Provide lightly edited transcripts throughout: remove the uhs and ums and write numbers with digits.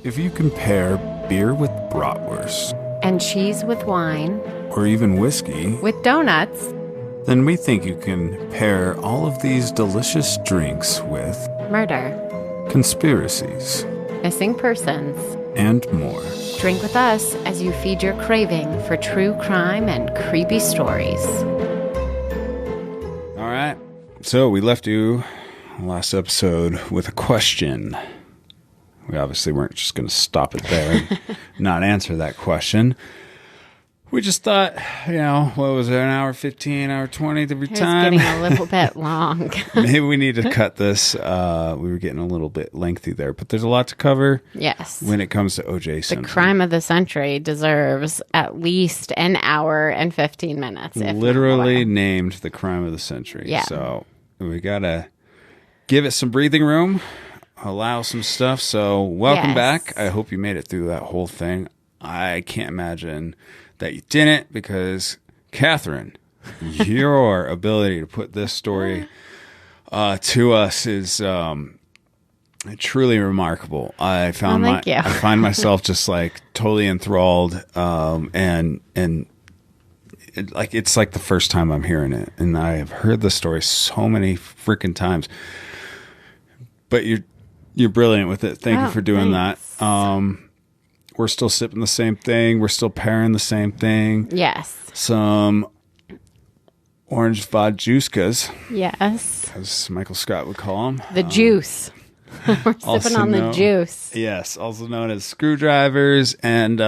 If you compare beer with bratwurst, and cheese with wine, or even whiskey with donuts, then we think you can pair all of these delicious drinks with murder, conspiracies, missing persons, and more. Drink with us as you feed your craving for true crime and creepy stories. All right. So we left you last episode with a question. We obviously weren't just going to stop it there and not answer that question. We just thought, what was it, an hour 15, hour 20 every time? It's getting a little bit long. Maybe we need to cut this. We were getting a little bit lengthy there, but there's a lot to cover. Yes. When it comes to OJ Simpson. The crime of the century deserves at least an hour and 15 minutes. Literally named the crime of the century. Yeah. So we got to give it some breathing room, allow some stuff. So welcome back. I hope you made it through that whole thing. I can't imagine that you didn't, because Catherine, your ability to put this story to us is truly remarkable. I find myself just like totally enthralled, and it's like the first time I'm hearing it, and I have heard the story so many freaking times. But you're brilliant with it. Thank you for doing that. We're still sipping the same thing. We're still pairing the same thing. Yes. Some orange vodjuicas. Yes. As Michael Scott would call them. The juice. We're sipping on the juice. Yes. Also known as screwdrivers, and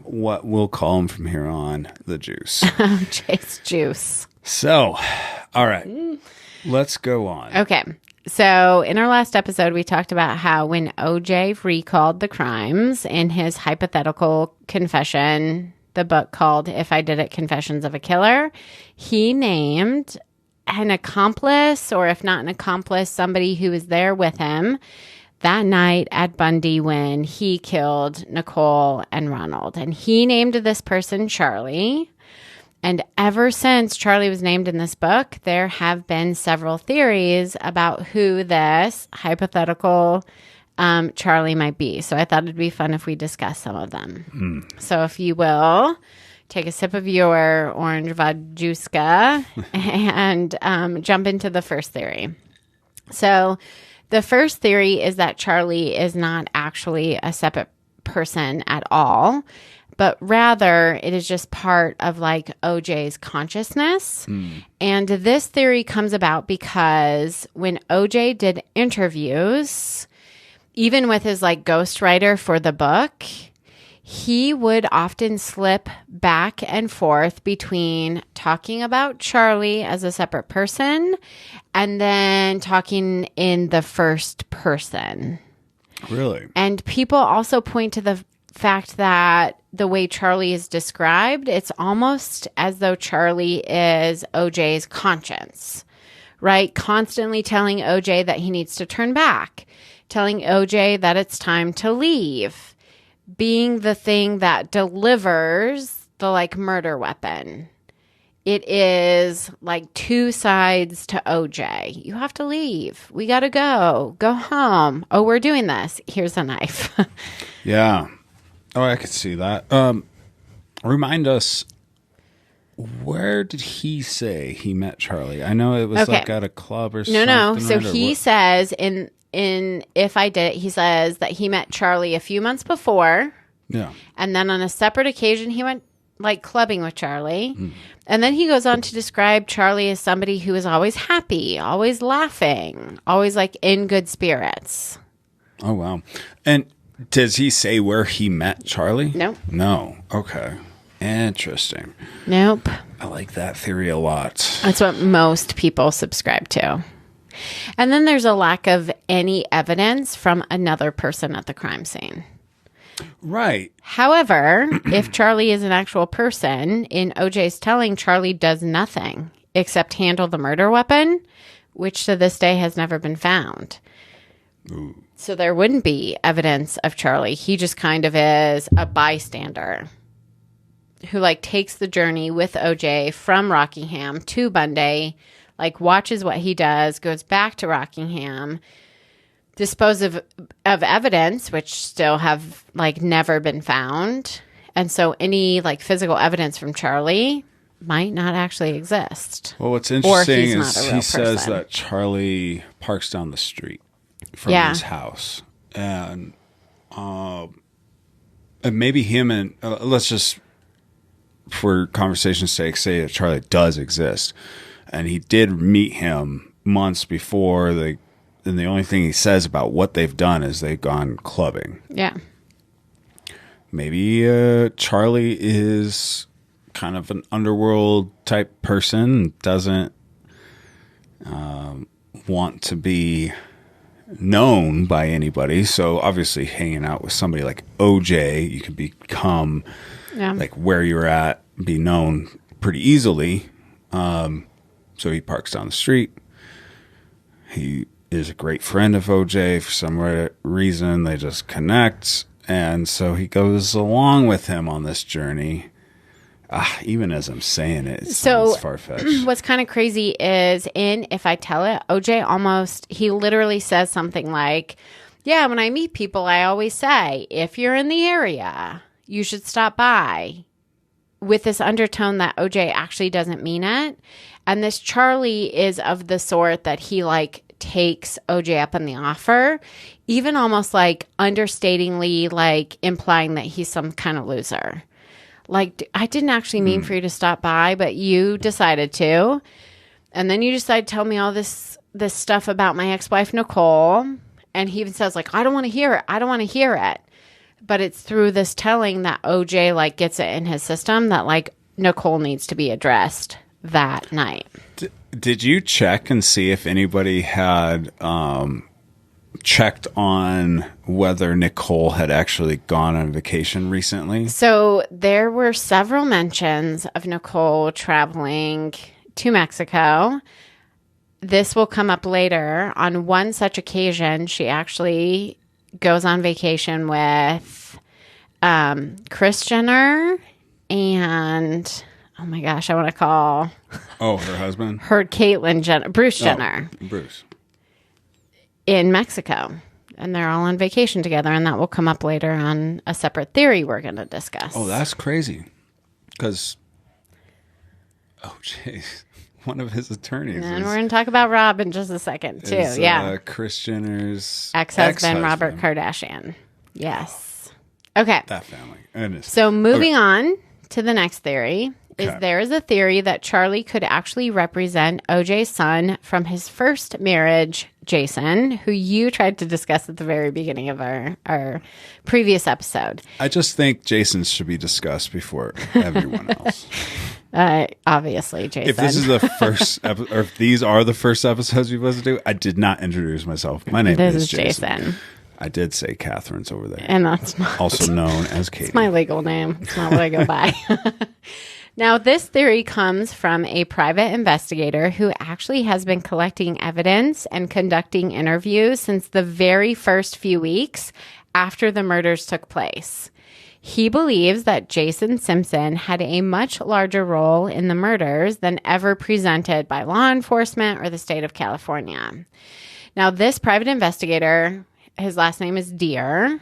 what we'll call them from here on, the juice. Chase juice. So, all right. Let's go on. Okay. So in our last episode, we talked about how when OJ recalled the crimes in his hypothetical confession, the book called If I Did It, Confessions of a Killer, he named an accomplice, or if not an accomplice, somebody who was there with him that night at Bundy when he killed Nicole and Ronald. And he named this person Charlie. And ever since Charlie was named in this book, there have been several theories about who this hypothetical Charlie might be. So I thought it'd be fun if we discuss some of them. So if you will, take a sip of your orange vodjuica and jump into the first theory. So the first theory is that Charlie is not actually a separate person at all, but rather it is just part of like OJ's consciousness. And this theory comes about because when OJ did interviews, even with his like ghostwriter for the book, he would often slip back and forth between talking about Charlie as a separate person and then talking in the first person. Really? And people also point to the fact that the way Charlie is described, it's almost as though Charlie is OJ's conscience, right? Constantly telling OJ that he needs to turn back, telling OJ that it's time to leave, being the thing that delivers the like murder weapon. It is like two sides to OJ. You have to leave. We got to go. Go home. Oh, we're doing this. Here's a knife. Yeah. Oh, I could see that. Remind us, where did he say he met Charlie? I know it was like at a club or something. No. So right? he says in If I Did It, he says that he met Charlie a few months before. Yeah. And then on a separate occasion, he went like clubbing with Charlie. And then he goes on to describe Charlie as somebody who is always happy, always laughing, always like in good spirits. Oh, wow. And does he say where he met Charlie? Nope. No. Okay. Interesting. Nope. I like that theory a lot. That's what most people subscribe to. And then there's a lack of any evidence from another person at the crime scene. Right. However, if Charlie is an actual person, in OJ's telling, Charlie does nothing except handle the murder weapon, which to this day has never been found. Ooh. So there wouldn't be evidence of Charlie. He just kind of is a bystander who like takes the journey with OJ from Rockingham to Bundy, like watches what he does, goes back to Rockingham, dispose of evidence, which still have like never been found. And so any like physical evidence from Charlie might not actually exist. Well, what's interesting is he says that Charlie parks down the street from his house. And maybe him and let's just, for conversation's sake, say that Charlie does exist. And he did meet him months before. And the only thing he says about what they've done is they've gone clubbing. Yeah. Maybe Charlie is kind of an underworld type person, doesn't want to be known by anybody. So obviously hanging out with somebody like OJ, you can become like where you're at, be known pretty easily. So he parks down the street. He is a great friend of OJ. For some reason, they just connect. And so he goes along with him on this journey. Even as I'm saying it, sounds far-fetched. What's kind of crazy is in If I Tell It, OJ he literally says something like, yeah, when I meet people, I always say, if you're in the area, you should stop by, with this undertone that OJ actually doesn't mean it. And this Charlie is of the sort that he like takes OJ up on the offer, even almost like understatingly like implying that he's some kind of loser. Like, I didn't actually mean for you to stop by, but you decided to. And then you decided to tell me all this stuff about my ex-wife, Nicole. And he even says, like, I don't want to hear it. I don't want to hear it. But it's through this telling that OJ, like, gets it in his system that, like, Nicole needs to be addressed that night. Did you check and see if anybody had checked on whether Nicole had actually gone on vacation recently? So there were several mentions of Nicole traveling to Mexico. This will come up later. On one such occasion, she actually goes on vacation with Kris Jenner and, oh my gosh, I want to call... Oh, her husband? Her Caitlyn Jenner, Bruce Jenner. Bruce. In Mexico. And they're all on vacation together, and that will come up later on a separate theory we're going to discuss. Oh, that's crazy. Because, oh, jeez, one of his attorneys. And we're going to talk about Rob in just a second, too. Yeah. Kris Jenner's ex-husband, Robert Kardashian. Yes. Okay. That family. Goodness. So moving on to the next theory. There is a theory that Charlie could actually represent OJ's son from his first marriage, Jason, who you tried to discuss at the very beginning of our previous episode. I just think Jason should be discussed before everyone else. Obviously, Jason. If this is the first or if these are the first episodes you've listened to, I did not introduce myself. My name is Jason. I did say Catherine's over there. And that's not. Also known as Katie. It's my legal name. It's not what I go by. Now, this theory comes from a private investigator who actually has been collecting evidence and conducting interviews since the very first few weeks after the murders took place. He believes that Jason Simpson had a much larger role in the murders than ever presented by law enforcement or the state of California. Now, this private investigator, his last name is Deer.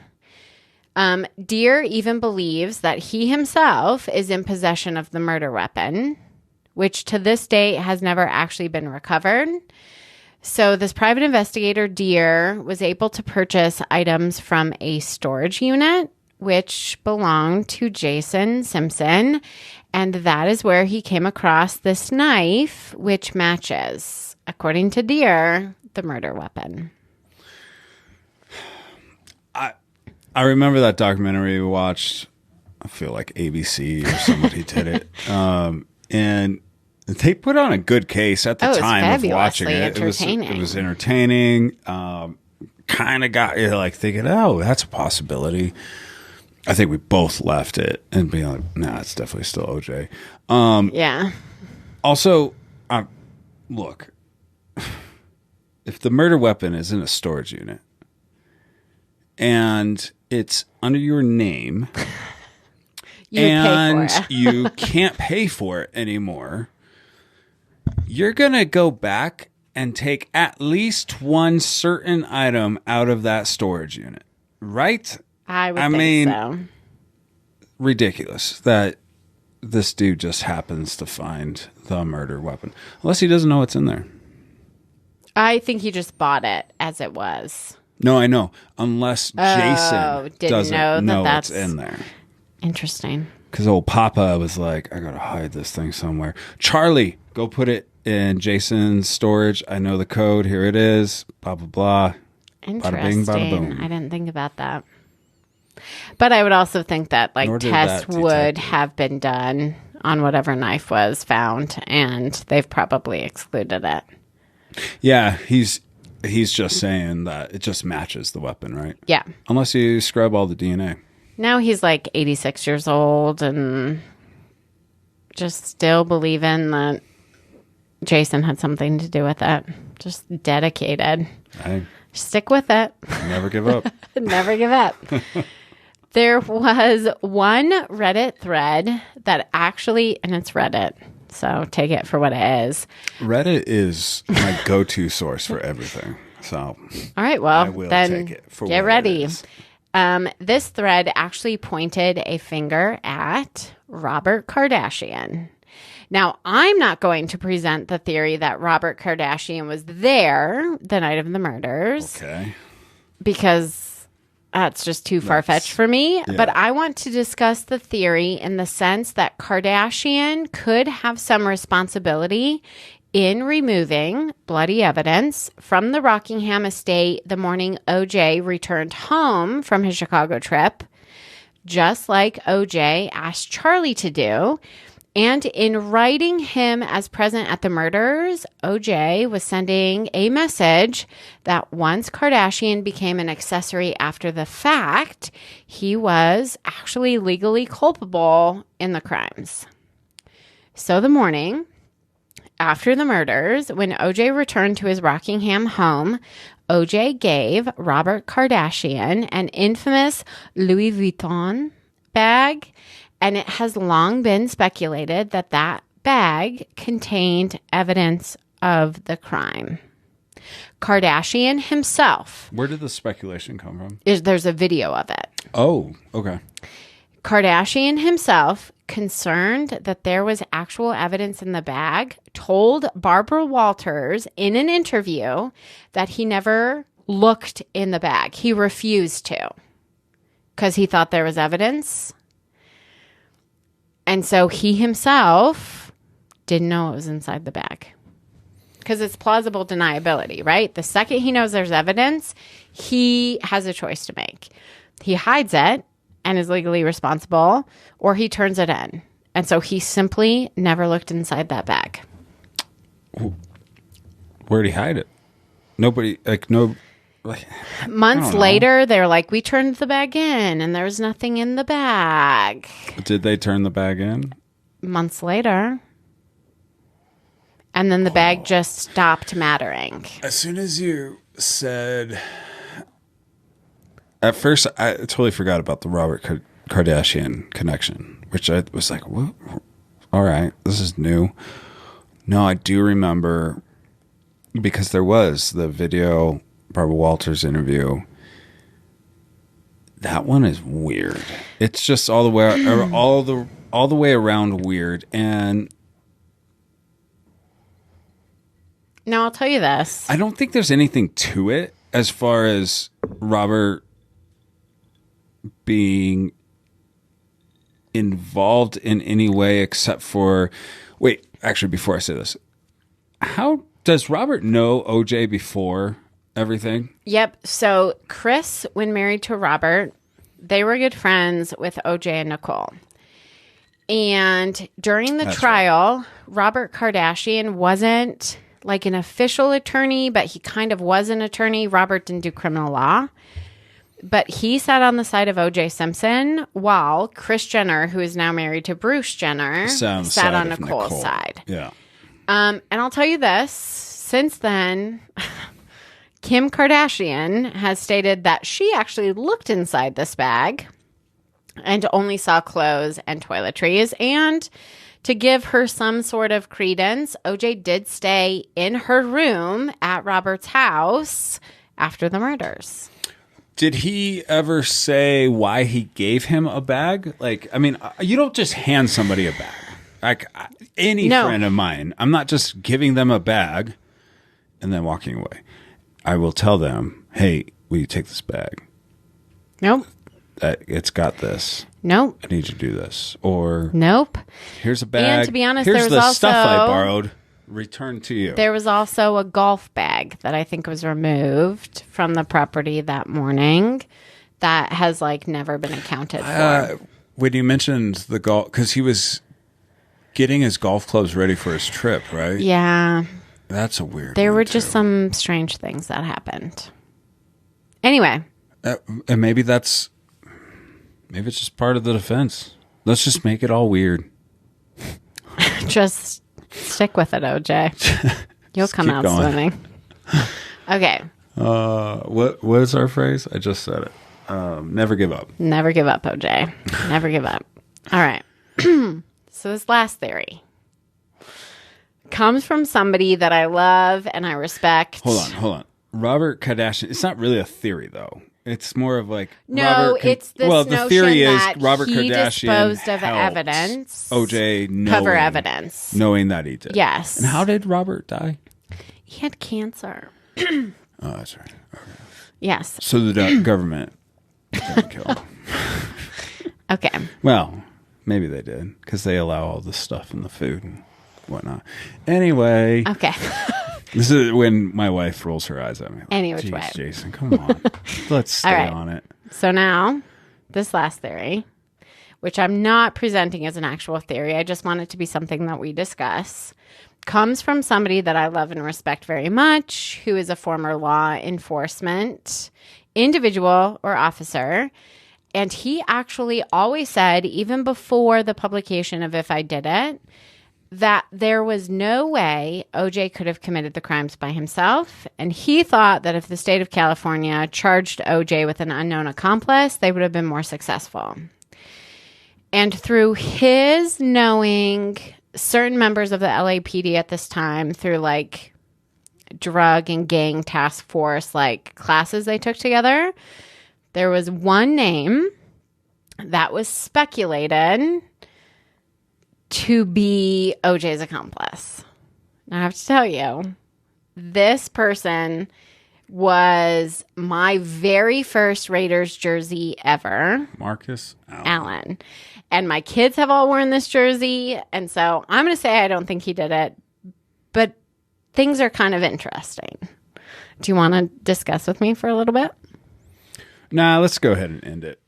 Deer even believes that he himself is in possession of the murder weapon, which to this date has never actually been recovered. So this private investigator, Deer, was able to purchase items from a storage unit, which belonged to Jason Simpson. And that is where he came across this knife, which matches, according to Deer, the murder weapon. I remember that documentary we watched. I feel like ABC or somebody did it. And they put on a good case at the time of watching it. It was entertaining. Kind of got you like thinking, oh, that's a possibility. I think we both left it and being like, nah, it's definitely still OJ. Yeah. Also, look, if the murder weapon is in a storage unit, and it's under your name, and you can't pay for it anymore, you're going to go back and take at least one certain item out of that storage unit, right? I think so. Ridiculous that this dude just happens to find the murder weapon. Unless he doesn't know what's in there. I think he just bought it as it was. No, I know. Unless Jason doesn't know that's what's in there. Interesting. Because old Papa was like, I got to hide this thing somewhere. Charlie, go put it in Jason's storage. I know the code. Here it is. Blah, blah, blah. Interesting. Bada bing, bada boom. I didn't think about that. But I would also think that tests would have been done on whatever knife was found, and they've probably excluded it. Yeah, he's just saying that it just matches the weapon, right? Yeah. Unless you scrub all the DNA. Now he's 86 years old and just still believing that Jason had something to do with it. Just dedicated. Stick with it. Never give up. Never give up. There was one Reddit thread that actually, and it's Reddit, so take it for what it is. Reddit is my go-to source for everything. So, all right, well, I will then take it for get what ready. It is. This thread actually pointed a finger at Robert Kardashian. Now, I'm not going to present the theory that Robert Kardashian was there the night of the murders. Okay. Because that's just too far-fetched for me. Yeah. But I want to discuss the theory in the sense that Kardashian could have some responsibility in removing bloody evidence from the Rockingham estate the morning OJ returned home from his Chicago trip, just like OJ asked Charlie to do. And in writing him as present at the murders, OJ was sending a message that once Kardashian became an accessory after the fact, he was actually legally culpable in the crimes. So the morning after the murders, when OJ returned to his Rockingham home, OJ gave Robert Kardashian an infamous Louis Vuitton bag, and it has long been speculated that that bag contained evidence of the crime. Kardashian himself. Where did the speculation come from? There's a video of it. Oh, okay. Kardashian himself, concerned that there was actual evidence in the bag, told Barbara Walters in an interview that he never looked in the bag. He refused to because he thought there was evidence. And so he himself didn't know what was inside the bag. Because it's plausible deniability, right? The second he knows there's evidence, he has a choice to make. He hides it and is legally responsible, or he turns it in. And so he simply never looked inside that bag. Where'd he hide it? Nobody, Months later, they're like, we turned the bag in and there was nothing in the bag. Did they turn the bag in? Months later. And then the bag just stopped mattering. As soon as you said... At first, I totally forgot about the Robert Kardashian connection, which I was like, what? All right, this is new. No, I do remember, because there was the video... Barbara Walters interview. That one is weird. It's just all the way around weird. And now I'll tell you this. I don't think there's anything to it as far as Robert being involved in any way except for actually before I say this, how does Robert know OJ before everything? Yep. So Chris, when married to Robert, they were good friends with OJ and Nicole. And during the trial, right, Robert Kardashian wasn't like an official attorney, but he kind of was an attorney. Robert didn't do criminal law. But he sat on the side of OJ Simpson while Kris Jenner, who is now married to Bruce Jenner, sat on Nicole's side. Yeah. And I'll tell you this, since then... Kim Kardashian has stated that she actually looked inside this bag and only saw clothes and toiletries and To give her some sort of credence, OJ did stay in her room at Robert's house after the murders. Did he ever say why he gave him a bag? Like, I mean, you don't just hand somebody a bag. Like, any friend of mine, I'm not just giving them a bag and then walking away. I will tell them, hey, will you take this bag? Nope. It's got this. Nope. I need you to do this. Or nope. Here's a bag. And to be honest, here's there was the also stuff I borrowed. Return to you. There was also a golf bag that I think was removed from the property that morning that has like never been accounted for. When you mentioned the golf, because he was getting his golf clubs ready for his trip, right? Yeah. That's a weird There one, were just some strange things that happened. Anyway. And maybe it's just part of the defense. Let's just make it all weird. Just stick with it, OJ. You'll come out going. Swimming. Okay. What is our phrase? I just said it. Never give up. Never give up, OJ. Never give up. All right. So this last theory comes from somebody that I love and I respect. Hold on. Robert Kardashian. It's not really a theory, though. It's more of like it's this the notion theory is that Robert he Kardashian disposed of evidence. OJ cover evidence, knowing that he did. Yes. And how did Robert die? He had cancer. Oh, that's right. Okay. Yes. So the government didn't kill him. Okay. Well, maybe they did because they allow all this stuff in the food and whatnot. Anyway. Okay. This is when my wife rolls her eyes at me. Like, any which way. Jason, come on. Let's stay on it. So now, this last theory, which I'm not presenting as an actual theory, I just want it to be something that we discuss, comes from somebody that I love and respect very much, who is a former law enforcement individual or officer. And he actually always said, even before the publication of If I Did It, that there was no way OJ could have committed the crimes by himself. And he thought that if the state of California charged OJ with an unknown accomplice, they would have been more successful. And through his knowing certain members of the LAPD at this time, through like drug and gang task force, like classes they took together, there was one name that was speculated to be OJ's accomplice. Now, I have to tell you, this person was my very first Raiders jersey ever. Marcus Allen. And my kids have all worn this jersey. And so I'm going to say I don't think he did it. But things are kind of interesting. Do you want to discuss with me for a little bit? Nah, let's go ahead and end it.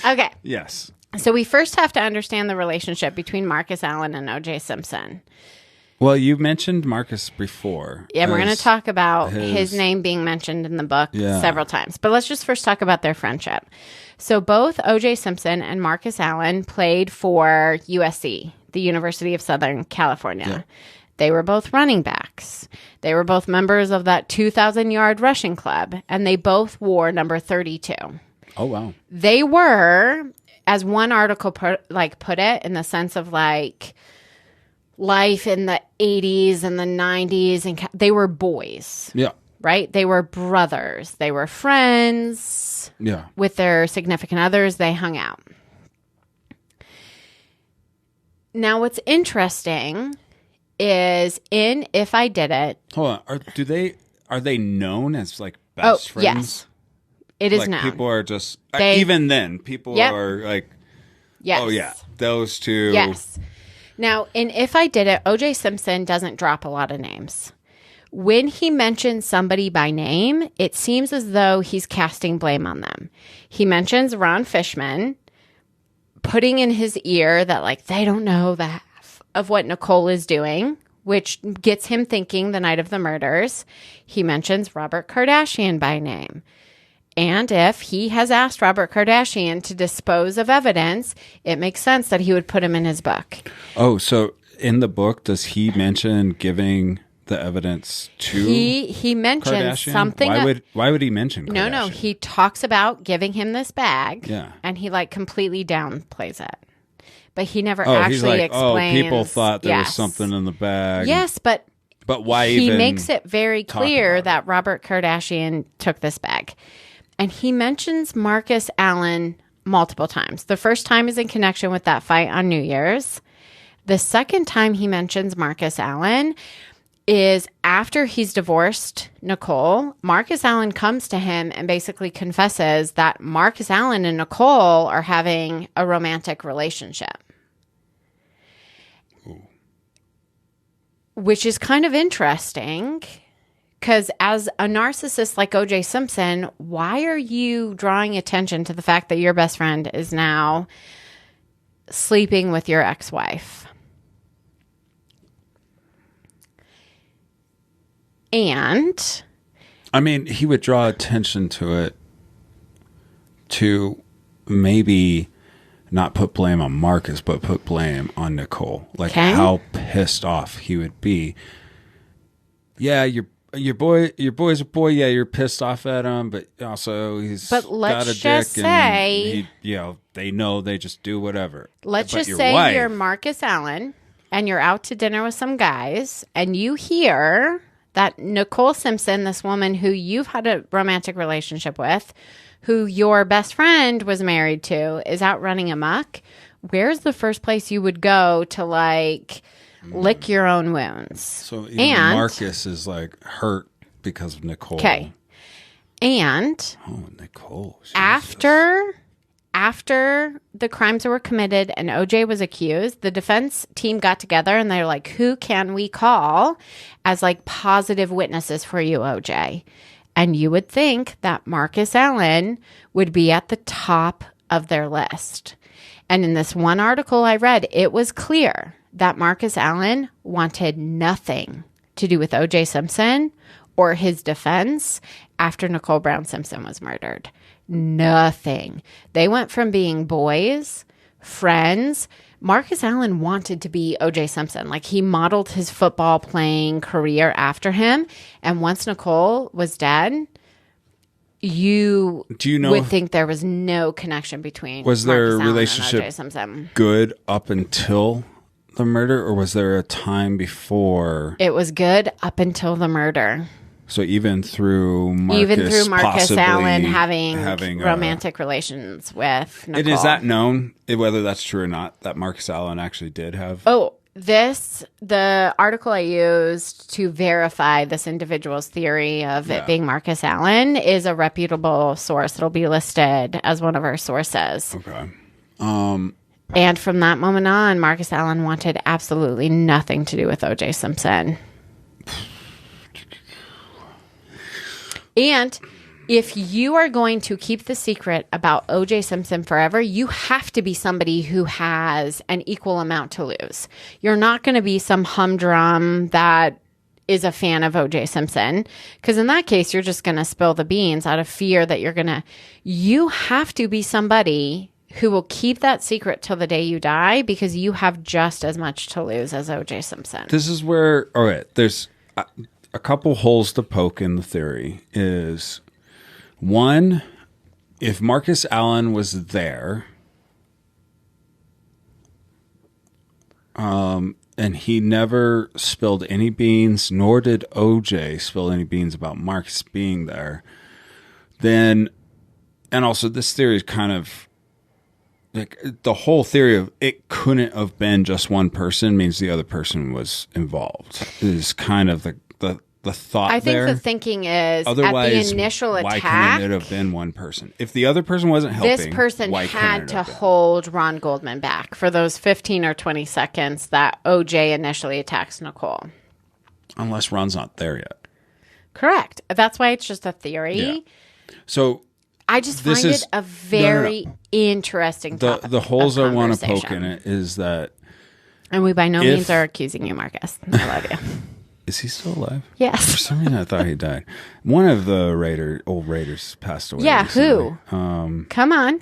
Okay. Yes. So we first have to understand the relationship between Marcus Allen and OJ Simpson. Well, you mentioned Marcus before. Yeah, we're going to talk about his name being mentioned in the book several times. But let's just first talk about their friendship. So both OJ Simpson and Marcus Allen played for USC, the University of Southern California. Yeah. They were both running backs. They were both members of that 2,000-yard rushing club, and they both wore number 32. Oh, wow. They were, as one article put it, in the sense of like life in the 80s and the 90s, and they were boys. Yeah. Right? They were brothers. They were friends. Yeah. With their significant others, they hung out. Now, what's interesting is in If I Did It. Hold on. Are they known as like best friends? Yes. It is like known. People are just even then people are like, yes. Oh yeah, those two. Yes. Now in If I Did It, OJ Simpson doesn't drop a lot of names. When he mentions somebody by name, it seems as though he's casting blame on them. He mentions Ron Fishman, putting in his ear that like they don't know the half of what Nicole is doing, which gets him thinking the night of the murders. He mentions Robert Kardashian by name. And if he has asked Robert Kardashian to dispose of evidence, it makes sense that he would put him in his book. Oh, so in the book, does he mention giving the evidence to he mentions Kardashian? Something. Why would he mention Kardashian? No. He talks about giving him this bag. Yeah. And he like completely downplays it. but he never he's actually like, explains. people thought there was something in the bag. Yes, but why he even makes it very clear that it? Robert Kardashian took this bag. And he mentions Marcus Allen multiple times. The first time is in connection with that fight on New Year's. The second time he mentions Marcus Allen is after he's divorced Nicole. Marcus Allen comes to him and basically confesses that Marcus Allen and Nicole are having a romantic relationship. Ooh. Which is kind of interesting because as a narcissist like OJ Simpson, why are you drawing attention to the fact that your best friend is now sleeping with your ex-wife? And I mean, he would draw attention to it to maybe not put blame on Marcus, but put blame on Nicole. Like how pissed off he would be. Yeah, your boy's a boy. Yeah, you're pissed off at him, but also he's got a dick, and they know they just do whatever. Let's just say you're Marcus Allen and you're out to dinner with some guys, and you hear that Nicole Simpson, this woman who you've had a romantic relationship with, who your best friend was married to, is out running amok. Where's the first place you would go to lick your own wounds? So even Marcus is hurt because of Nicole. Okay. And Nicole. After the crimes were committed and OJ was accused, the defense team got together and they're like, who can we call as positive witnesses for you, OJ? And you would think that Marcus Allen would be at the top of their list. And in this one article I read, it was clear that Marcus Allen wanted nothing to do with OJ Simpson or his defense after Nicole Brown Simpson was murdered. Nothing. They went from being boys, friends. Marcus Allen wanted to be OJ Simpson. He modeled his football playing career after him. And once Nicole was dead, would think there was no connection between Was Marcus their Allen relationship and OJ Simpson. Good up until the murder, or was there a time before? It was good up until the murder. So even through Marcus Allen having romantic relations with Nicole. And is that known, whether that's true or not, that Marcus Allen actually did have? Oh, the article I used to verify this individual's theory of it being Marcus Allen is a reputable source. It'll be listed as one of our sources. Okay. And from that moment on, Marcus Allen wanted absolutely nothing to do with OJ Simpson. And if you are going to keep the secret about OJ Simpson forever, you have to be somebody who has an equal amount to lose. You're not going to be some humdrum that is a fan of OJ Simpson, because in that case, you're just going to spill the beans out of fear that you have to be somebody who will keep that secret till the day you die, because you have just as much to lose as OJ Simpson. This is where, all right, there's a couple holes to poke in the theory. Is one, if Marcus Allen was there, and he never spilled any beans, nor did OJ spill any beans about Marcus being there, then, and also this theory is kind of the whole theory of it couldn't have been just one person means the other person was involved is kind of the thought. I think there. the thinking is otherwise, at the initial attack, why couldn't it have been one person? If the other person wasn't helping, this person had to hold Ron Goldman back for those 15 or 20 seconds that OJ initially attacks Nicole. Unless Ron's not there yet. Correct. That's why it's just a theory. Yeah. So I just find it a very interesting topic. The holes I want to poke in it is that, and we by no means are accusing you, Marcus. I love you. Is he still alive? Yes. For some reason, I thought he died. One of the old Raiders passed away. Yeah, recently. who? Come on.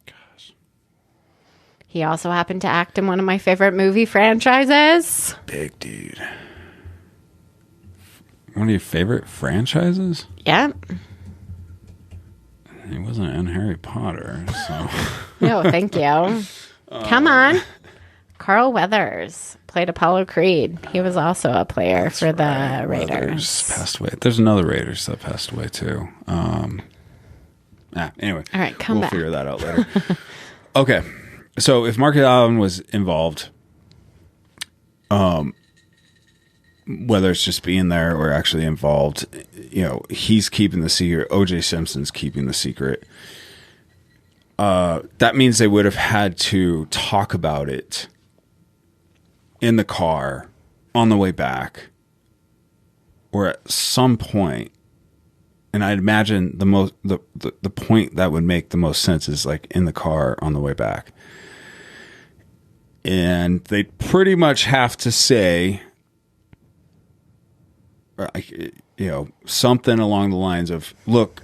Gosh. He also happened to act in one of my favorite movie franchises. Big dude. One of your favorite franchises? Yeah. He wasn't in Harry Potter, so. No, thank you. Come on. Carl Weathers played Apollo Creed. He was also a player for the Raiders. Weathers passed away. There's another Raiders that passed away too. Anyway. All right, we'll figure that out later. Okay. So if Marcus Allen was involved, whether it's just being there or actually involved, he's keeping the secret. OJ Simpson's keeping the secret. That means they would have had to talk about it in the car on the way back or at some point. And I'd imagine the point that would make the most sense is like in the car on the way back. And they pretty much have to say, something along the lines of, look,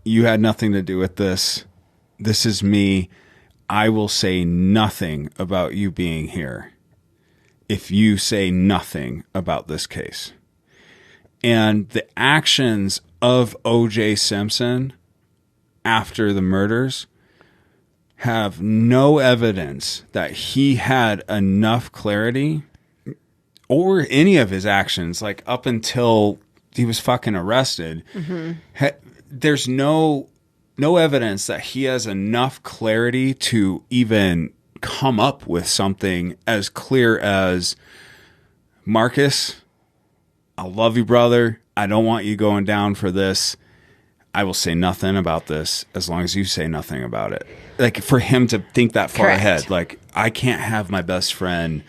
you had nothing to do with this. This is me. I will say nothing about you being here if you say nothing about this case. And the actions of OJ Simpson after the murders have no evidence that he had enough clarity or any of his actions, like up until he was fucking arrested. Mm-hmm. There's no evidence that he has enough clarity to even come up with something as clear as, Marcus, I love you, brother. I don't want you going down for this. I will say nothing about this as long as you say nothing about it. Like, for him to think that far ahead, like, I can't have my best friend,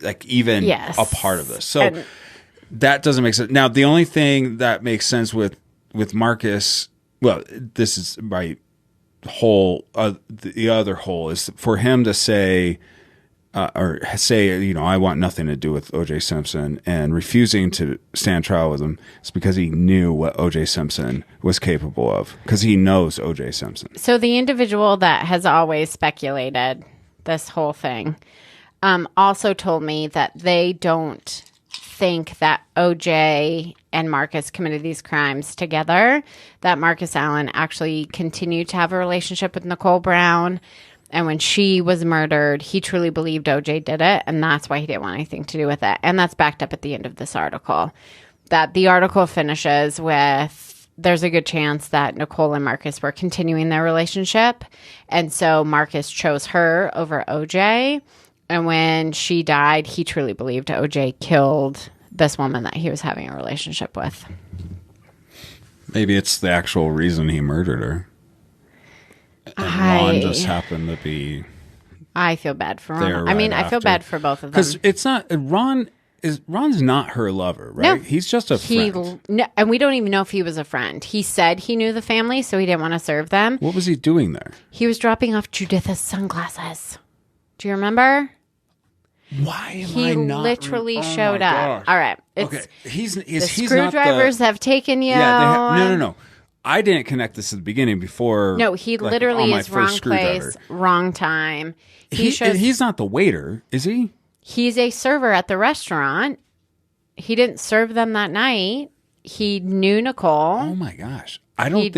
like, even a part of this. So that doesn't make sense. Now, the only thing that makes sense with Marcus, well, this is my whole, the other whole is for him to say, I want nothing to do with OJ Simpson, and refusing to stand trial with him is because he knew what OJ Simpson was capable of, because he knows OJ Simpson. So the individual that has always speculated this whole thing also told me that they don't think that OJ and Marcus committed these crimes together, that Marcus Allen actually continued to have a relationship with Nicole Brown. And when she was murdered, he truly believed OJ did it, and that's why he didn't want anything to do with it. And that's backed up at the end of this article. That the article finishes with, there's a good chance that Nicole and Marcus were continuing their relationship. And so Marcus chose her over OJ. And when she died, he truly believed OJ killed this woman that he was having a relationship with. Maybe it's the actual reason he murdered her. And Ron just happened to be. I feel bad for Ron. I mean, I feel bad for both of them. Because it's not Ron's not her lover, right? No, he's just a friend. No, and we don't even know if he was a friend. He said he knew the family, so he didn't want to serve them. What was he doing there? He was dropping off Juditha's sunglasses. Do you remember? Why am I not? He literally showed up. All right. Okay. He's screwdrivers have taken you. Yeah, no. I didn't connect this at the beginning before. No, he literally is wrong place, wrong time. He's not the waiter, is he? He's a server at the restaurant. He didn't serve them that night. He knew Nicole. Oh my gosh. Nobody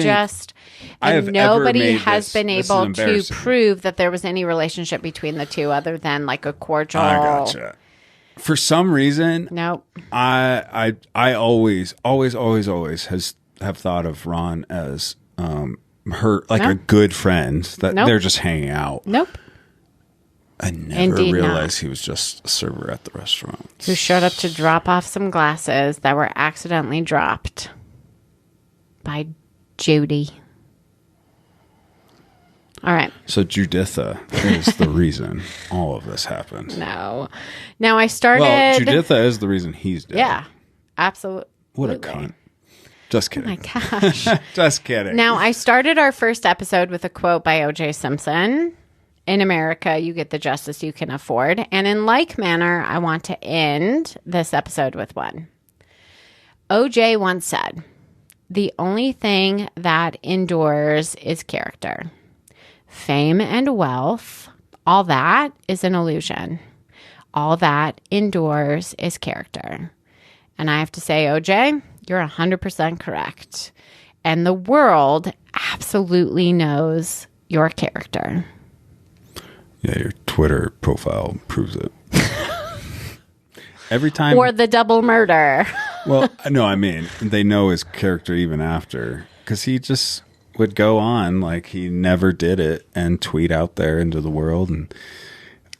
has been able to prove that there was any relationship between the two other than like a cordial. I gotcha. For some reason, nope. I always have thought of Ron as her a good friend that they're just hanging out. Nope. I never realized he was just a server at the restaurant. Who showed up to drop off some glasses that were accidentally dropped by Judy. All right. So Juditha is the reason all of this happened. No. Now I started. Well, Juditha is the reason he's dead. Yeah. Absolutely. What a cunt. Just kidding. Oh my gosh. Just kidding. Now, I started our first episode with a quote by OJ Simpson. In America, you get the justice you can afford. And in like manner, I want to end this episode with one. OJ once said, "The only thing that endures is character. Fame and wealth, all that is an illusion. All that endures is character." And I have to say, OJ, you're 100% correct. And the world absolutely knows your character. Yeah, your Twitter profile proves it. Every time. Or the double murder. Well, no, I mean, they know his character even after. Because he just would go on like he never did it and tweet out there into the world. And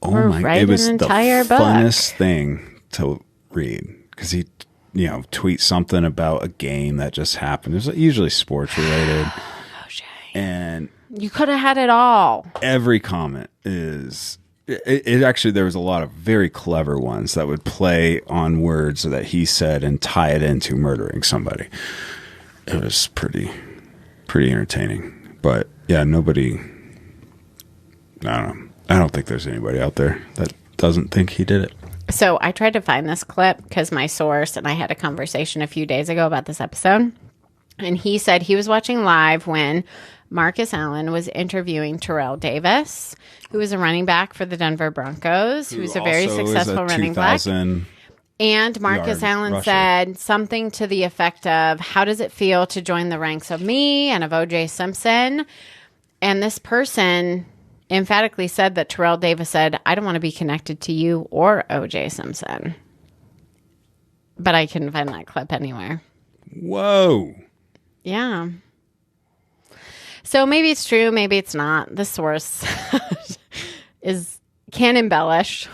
or it was the funnest thing to read. Because he, tweets something about a game that just happened. It was usually sports related. OJ. And you could have had it all. Every comment is... It actually, there was a lot of very clever ones that would play on words that he said and tie it into murdering somebody. It was pretty entertaining. But yeah, nobody, I don't know. I don't think there's anybody out there that doesn't think he did it. So I tried to find this clip because my source and I had a conversation a few days ago about this episode. And he said he was watching live when Marcus Allen was interviewing Terrell Davis, who was a running back for the Denver Broncos, who's a very successful running back. And Marcus Allen said something to the effect of, how does it feel to join the ranks of me and of OJ Simpson? And this person emphatically said that Terrell Davis said, I don't want to be connected to you or OJ Simpson. But I couldn't find that clip anywhere. Whoa. Yeah. So maybe it's true, maybe it's not. The source can embellish.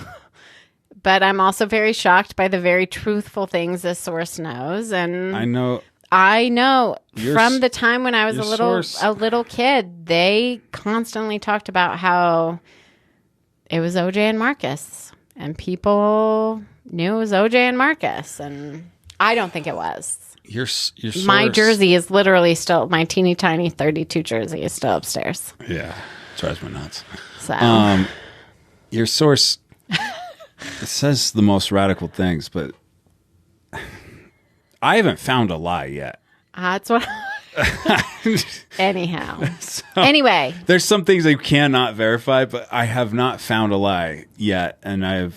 But I'm also very shocked by the very truthful things this source knows. And I know from the time when I was a little kid, they constantly talked about how it was OJ and Marcus. And people knew it was OJ and Marcus. And I don't think it was. Your source, my jersey is literally still, my teeny tiny 32 jersey is still upstairs. Yeah, drives me nuts. So, your source says the most radical things, but I haven't found a lie yet. That's what. Anyhow, anyway, there's some things I cannot verify, but I have not found a lie yet, and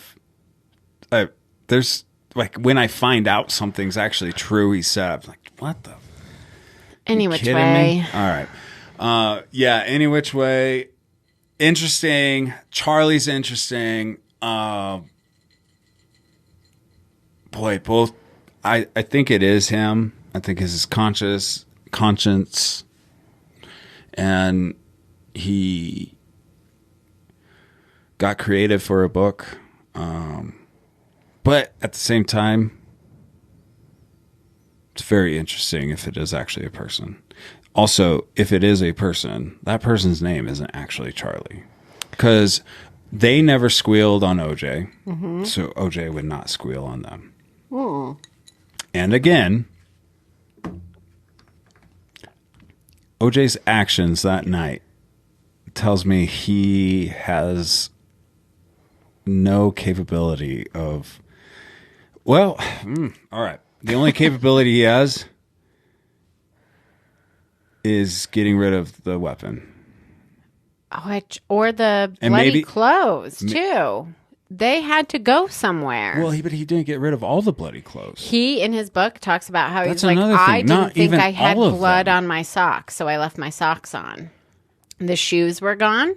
there's. Like, when I find out something's actually true, he said, I'm like, what the? Any which way. Me? All right. Yeah, any which way. Interesting. Charlie's interesting. Boy, both. I think it is him. I think it's his conscience. And he got creative for a book. But at the same time, it's very interesting if it is actually a person. Also, if it is a person, that person's name isn't actually Charlie. Because they never squealed on OJ. Mm-hmm. So OJ would not squeal on them. Mm. And again, OJ's actions that night tells me he has no capability of... Well, all right. The only capability he has is getting rid of the weapon. Or the bloody clothes, too. They had to go somewhere. Well, but he didn't get rid of all the bloody clothes. He, in his book, talks about how he's like, I didn't think I had blood on my socks, so I left my socks on. The shoes were gone.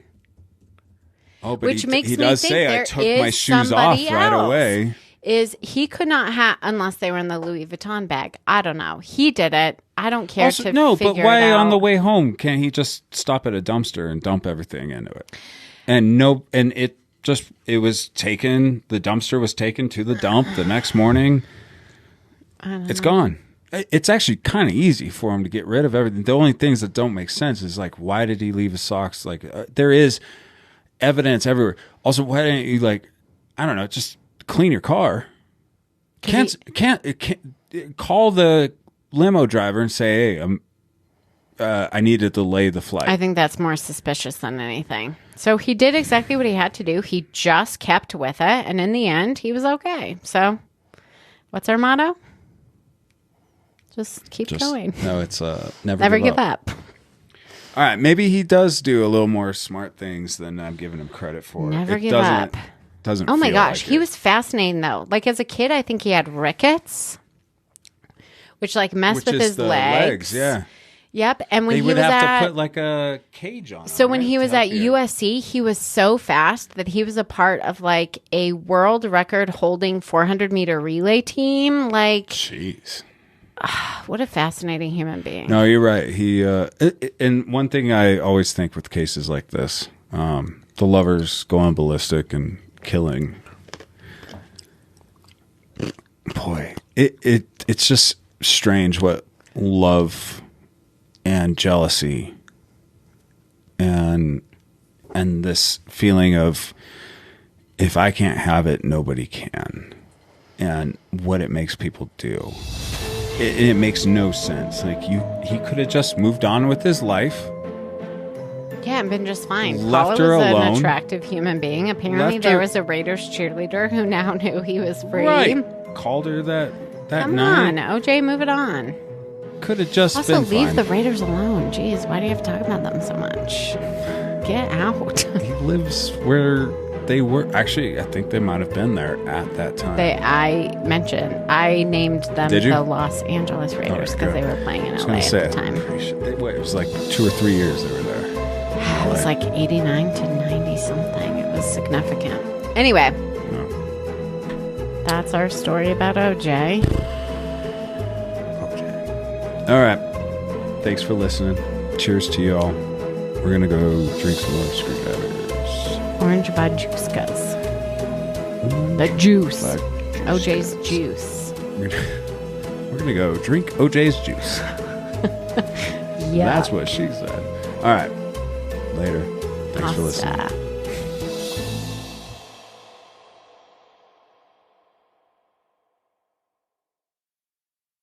Oh, but he does say, I took my shoes off right away. Is he could not have, unless they were in the Louis Vuitton bag. I don't know. He did it. I don't care to figure it out. No, but why on the way home can't he just stop at a dumpster and dump everything into it? And it was taken, the dumpster was taken to the dump the next morning. It's gone. It's actually kind of easy for him to get rid of everything. The only things that don't make sense is like, why did he leave his socks? Like, there is evidence everywhere. Also, why didn't you I don't know, just clean your car? Can't call the limo driver and say, hey, I need to delay the flight. I think that's more suspicious than anything. So he did exactly what he had to do. He just kept with it, and in the end, he was okay. So, what's our motto? Just keep going. No, it's never give up. All right, maybe he does do a little more smart things than I'm giving him credit for. Never give up. Doesn't. Oh my gosh, he was fascinating though. Like as a kid, I think he had rickets, which messed with his legs. Yeah. Yep. And when they he would was have to put like a cage on him. So when right? he was at USC, he was so fast that he was a part of like a world record holding 400-meter relay team. Like, jeez. What a fascinating human being. No, you're right. He and one thing I always think with cases like this, the lovers going ballistic and killing. Boy, it's just strange what love and jealousy and this feeling of if I can't have it, nobody can, and what it makes people do. It makes no sense. Like he could have just moved on with his life. Yeah, and been just fine. Left Paula her was alone. an attractive human being. Apparently, there was a Raiders cheerleader who now knew he was free. Right. Called her that Come night. on, OJ, move it on. Could have just Also, been leave fine. the Raiders alone. Jeez, why do you have to talk about them so much? Get out. He lives where they were. Actually, I think they might have been there at that time. I named them Did you? the Los Angeles Raiders because they were playing in LA at the time. It was like 2 or 3 years they were there. It was like 89 to 90 something. It was significant. Anyway, that's our story about OJ. All right. Thanks for listening. Cheers to y'all. We're going to go drink some more screwdrivers. Orange Bajuskas. The juice. OJ's juice. We're going to go drink OJ's juice. Yeah. That's what she said. All right. Later. Thanks for listening.